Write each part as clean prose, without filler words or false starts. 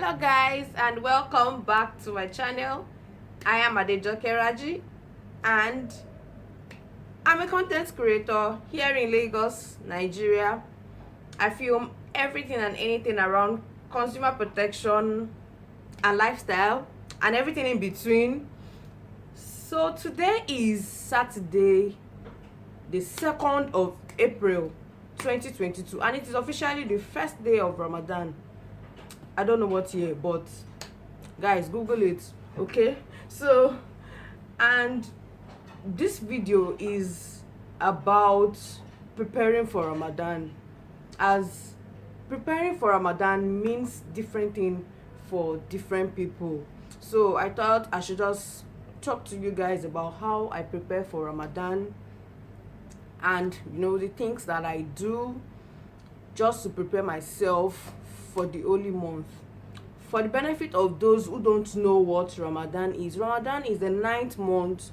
Hello guys, and welcome back to my channel. I am Adejoke Raji, and I'm a content creator here in Lagos, Nigeria. I film everything and anything around consumer protection and lifestyle and everything in between. So today is Saturday, the 2nd of April 2022, and it is officially the first day of Ramadan. I don't know what year, but guys, Google it, okay? So, and this video is about preparing for Ramadan, as preparing for Ramadan means different thing for different people. So I thought I should just talk to you guys about how I prepare for Ramadan, and the things that I do just to prepare myself for the holy month. For the benefit of those who don't know what Ramadan is the 9th month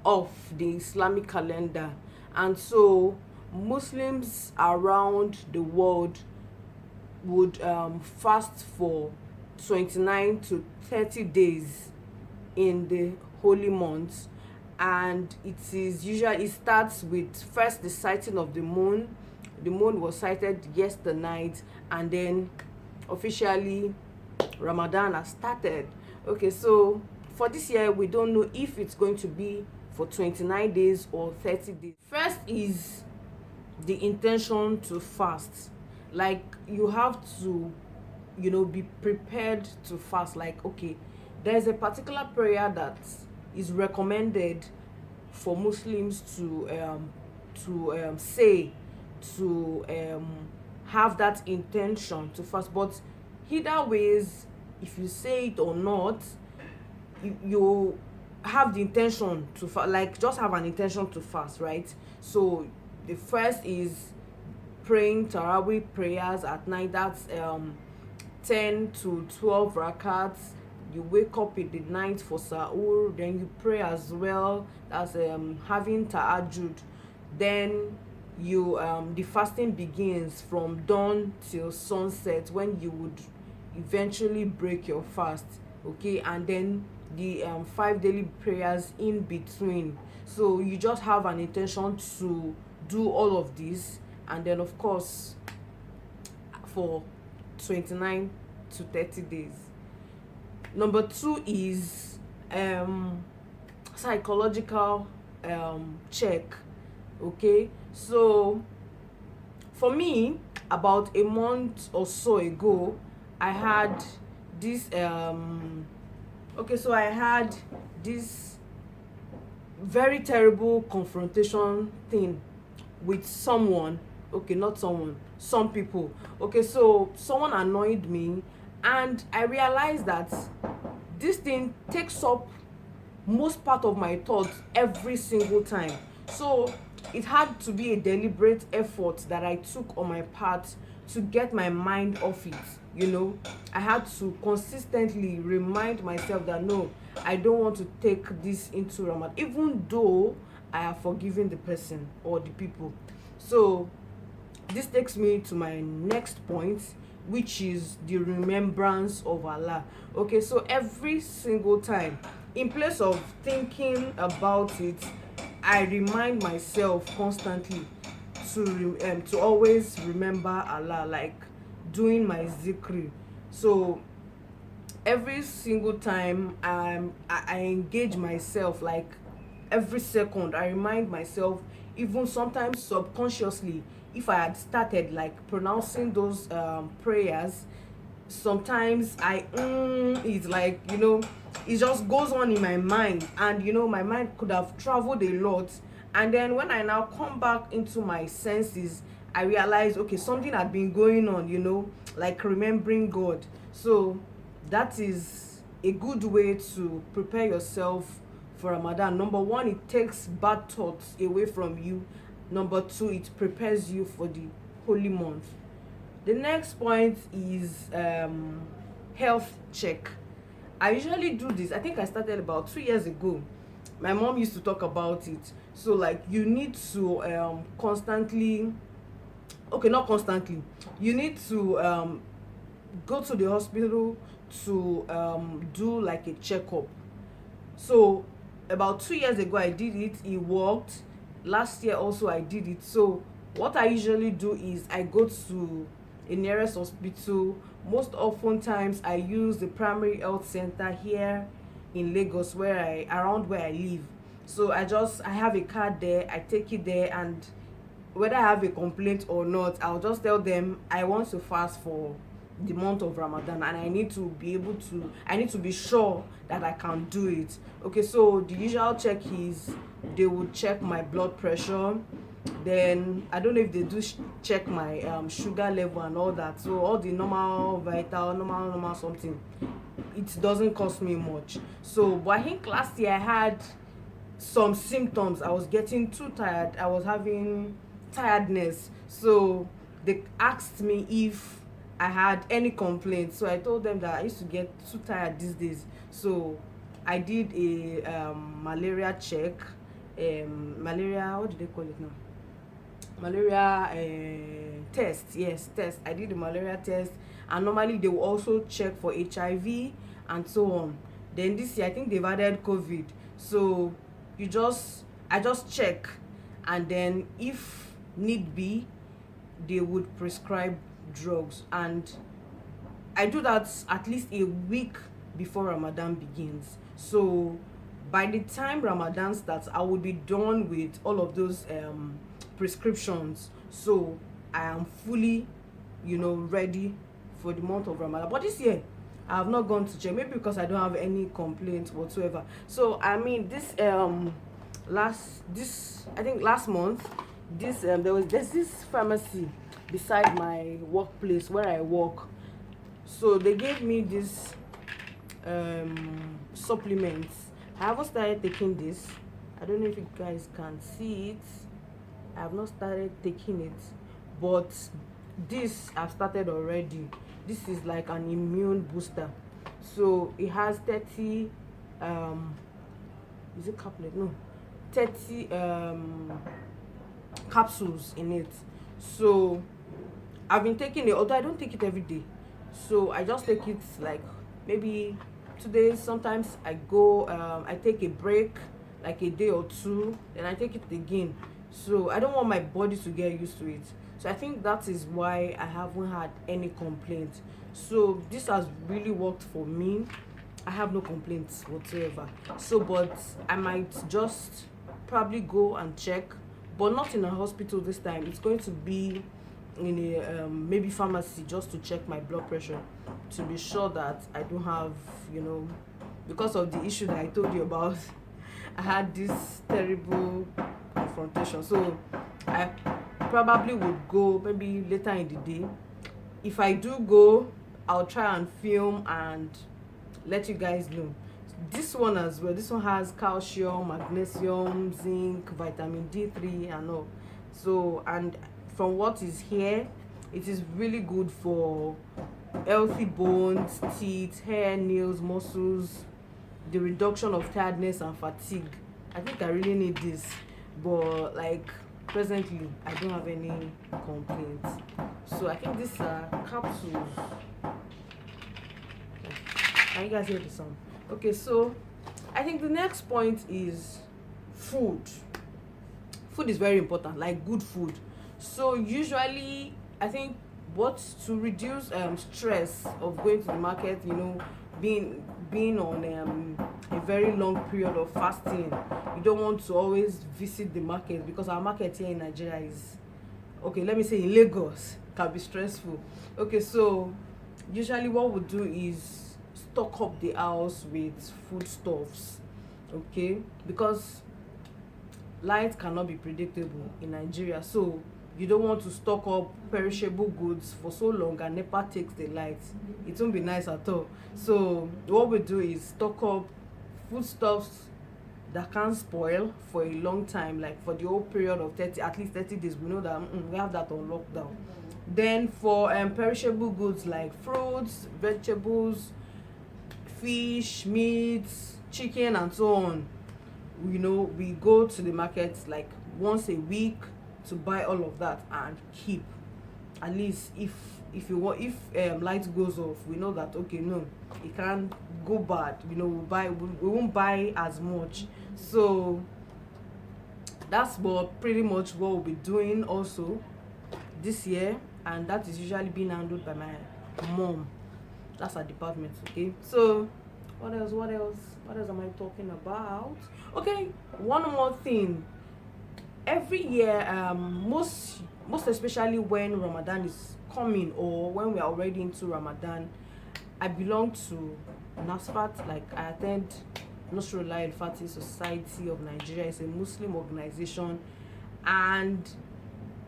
of the Islamic calendar, and so Muslims around the world would fast for 29 to 30 days in the holy months. And it starts with first the sighting of the moon. The moon was sighted yesterday night, and then officially Ramadan has started. Okay, so for this year we don't know if it's going to be for 29 days or 30 days. First is the intention to fast. Like, you have to be prepared to fast. Like, okay, there's a particular prayer that is recommended for Muslims to say, to have that intention to fast. But either ways, if you say it or not, you have the intention to fast. Like, just have an intention to fast, right? So the first is praying Tarawih prayers at night. That's 10 to 12 rakats. You wake up in the night for sahur, then you pray as well. That's having tahajjud. Then you the fasting begins from dawn till sunset, when you would eventually break your fast. Okay, and then the 5 daily prayers in between. So you just have an intention to do all of this, and then of course for 29 to 30 days. Number 2 is psychological check. Okay, so for me, about a month or so ago, I had this I had this very terrible confrontation thing with someone. Okay, not someone, some people. Okay, so someone annoyed me, and I realized that this thing takes up most part of my thoughts every single time. So it had to be a deliberate effort that I took on my part to get my mind off it. I had to consistently remind myself that no, I don't want to take this into Ramadan, even though I have forgiven the person or the people. So this takes me to my next point, which is the remembrance of Allah. Okay, so every single time, in place of thinking about it, I remind myself constantly to always remember Allah, like doing my zikr. So every single time I engage myself, like every second I remind myself, even sometimes subconsciously, if I had started like pronouncing those prayers, sometimes it's like it just goes on in my mind, and my mind could have traveled a lot, and then when I now come back into my senses, I realize, okay, something had been going on, like remembering God. So that is a good way to prepare yourself for Ramadan. Number 1, it takes bad thoughts away from you. Number 2, it prepares you for the holy month. The next point is health check. I usually do this. I think I started about 2 years ago. My mom used to talk about it. So like, you need to constantly, okay, not constantly, you need to go to the hospital to do like a checkup. So about 2 years ago I did it. It worked. Last year also I did it. So what I usually do is I go to a nearest hospital. Most often times I use the primary health center here in Lagos, around where I live. So I have a card there. I take it there, and whether I have a complaint or not, I'll just tell them I want to fast for the month of Ramadan, and I need to be sure that I can do it. Okay, so the usual check is they would check my blood pressure. Then I don't know if they do check my sugar level and all that. So all the normal vital, normal something. It doesn't cost me much. So, but I think last year I had some symptoms. I was getting too tired. I was having tiredness. So they asked me if I had any complaints. So I told them that I used to get too tired these days. So I did a malaria check. Malaria, what do they call it now? Malaria test. Yes, test. I did the malaria test, and normally they will also check for HIV and so on. Then this year I think they've added COVID. So I just check, and then if need be, they would prescribe drugs, and I do that at least a week before Ramadan begins. So by the time Ramadan starts, I will be done with all of those prescriptions. So I am fully, ready for the month of Ramadan. But this year I have not gone to check, maybe because I don't have any complaints whatsoever. So I mean, I think last month, there's this pharmacy beside my workplace where I work. So they gave me this supplements. I haven't started taking this. I don't know if you guys can see it. I have not started taking it, but this I've started already. This is like an immune booster. So it has 30 is it caplet? No, 30 capsules in it. So I've been taking it, although I don't take it every day. So I just take it like maybe 2 days. Sometimes I take a break, like a day or two, then I take it again. So I don't want my body to get used to it. So I think that is why I haven't had any complaints. So this has really worked for me. I have no complaints whatsoever. So, but I might just probably go and check, but not in a hospital this time. It's going to be in a maybe pharmacy, just to check my blood pressure, to be sure that I don't have, because of the issue that I told you about. I had this terrible confrontation. So I probably would go maybe later in the day. If I do go, I'll try and film and let you guys know. This one as well, this one has calcium, magnesium, zinc, vitamin D3 and all. So, and from what is here, it is really good for healthy bones, teeth, hair, nails, muscles, the reduction of tiredness and fatigue. I think I really need this, but like presently I don't have any complaints. So I think these are capsules. Can you guys hear the sound? Okay, so I think the next point is food. Food is very important, like good food. So usually I think to reduce stress of going to the market, being on a very long period of fasting, you don't want to always visit the market, because our market here in Nigeria is, okay, let me say in Lagos, can be stressful. Okay, so usually what we do is stock up the house with foodstuffs, okay, because light cannot be predictable in Nigeria. So you don't want to stock up perishable goods for so long and NEPA takes the light. It won't be nice at all. So what we do is stock up foodstuffs that can't spoil for a long time, like for the whole period of at least 30 days. We know that we have that on lockdown. Then for perishable goods like fruits, vegetables, fish, meats, chicken and so on, we go to the market like once a week to buy all of that and keep. At least if if you want, if light goes off, we know that okay, no, it can't go bad, we won't buy as much. So that's what pretty much what we'll be doing also this year, and that is usually being handled by my mom. That's her department. Okay, so what else am I talking about? Okay, one more thing. Every year, most especially when Ramadan is coming, or when we are already into Ramadan, I belong to NASFAT. Like, I attend Nasrullah El Fatih Society of Nigeria. It's a Muslim organization, and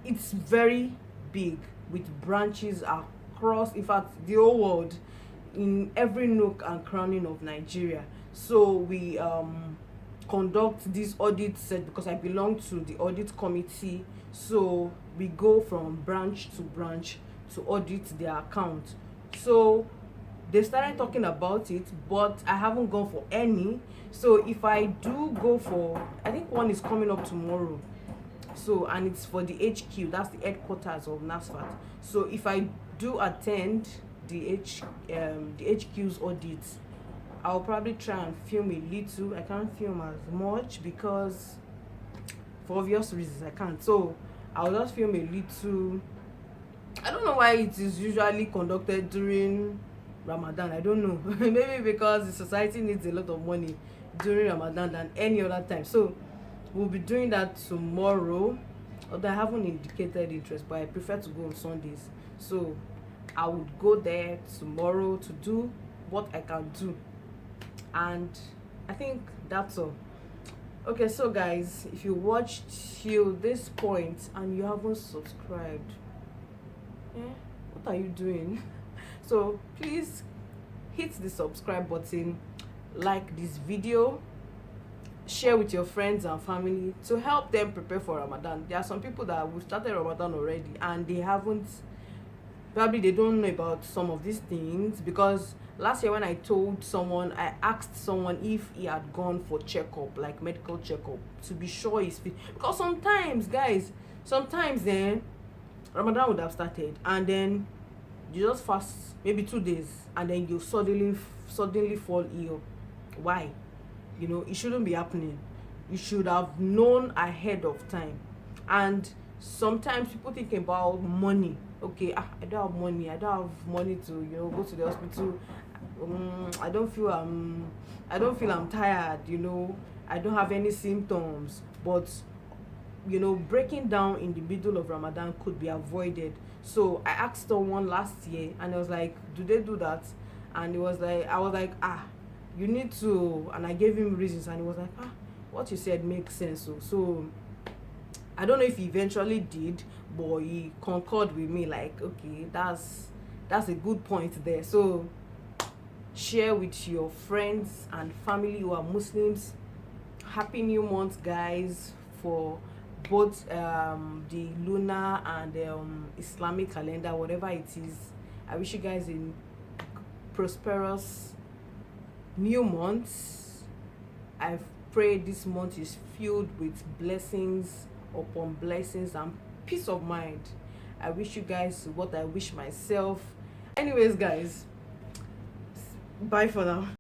it's very big with branches across, in fact, the whole world, in every nook and cranny of Nigeria. So we conduct these audits because I belong to the audit committee. So we go from branch to branch to audit their account. So they started talking about it, but I haven't gone for any. So if I do go for, I think one is coming up tomorrow. So, and it's for the HQ, that's the headquarters of NASFAT. So if I do attend the HQ's audits, I'll probably try and film a little. I can't film as much because for obvious reasons I can't. So I'll just film a little. I don't know why it is usually conducted during Ramadan. I don't know. Maybe because the society needs a lot of money during Ramadan than any other time. So we'll be doing that tomorrow. Although I haven't indicated interest, but I prefer to go on Sundays. So I would go there tomorrow to do what I can do. And I think that's all. Okay, so guys, if you watched till this point and you haven't subscribed, what are you doing? So please hit the subscribe button, like this video, share with your friends and family to help them prepare for Ramadan. There are some people that have started Ramadan already and they haven't, probably they don't know about some of these things, because last year when I told someone, I asked someone if he had gone for checkup, like medical checkup, to be sure he's fit. Because sometimes, guys, then Ramadan would have started and then you just fast maybe 2 days and then you suddenly fall ill. Why? It shouldn't be happening. You should have known ahead of time. And sometimes people think about money. Okay, I don't have money to go to the hospital. I don't feel I'm tired. I don't have any symptoms. But breaking down in the middle of Ramadan could be avoided. So I asked someone last year and I was like, do they do that? And it was like, I was like, you need to, and I gave him reasons and he was like, what you said makes sense. So I don't know if he eventually did, but he concurred with me, like, okay, that's a good point there. So share with your friends and family who are Muslims. Happy new month, guys, for both the lunar and Islamic calendar, whatever it is. I wish you guys a prosperous new month. I pray this month is filled with blessings upon blessings and peace of mind. I wish you guys what I wish myself. Anyways, guys, bye for now.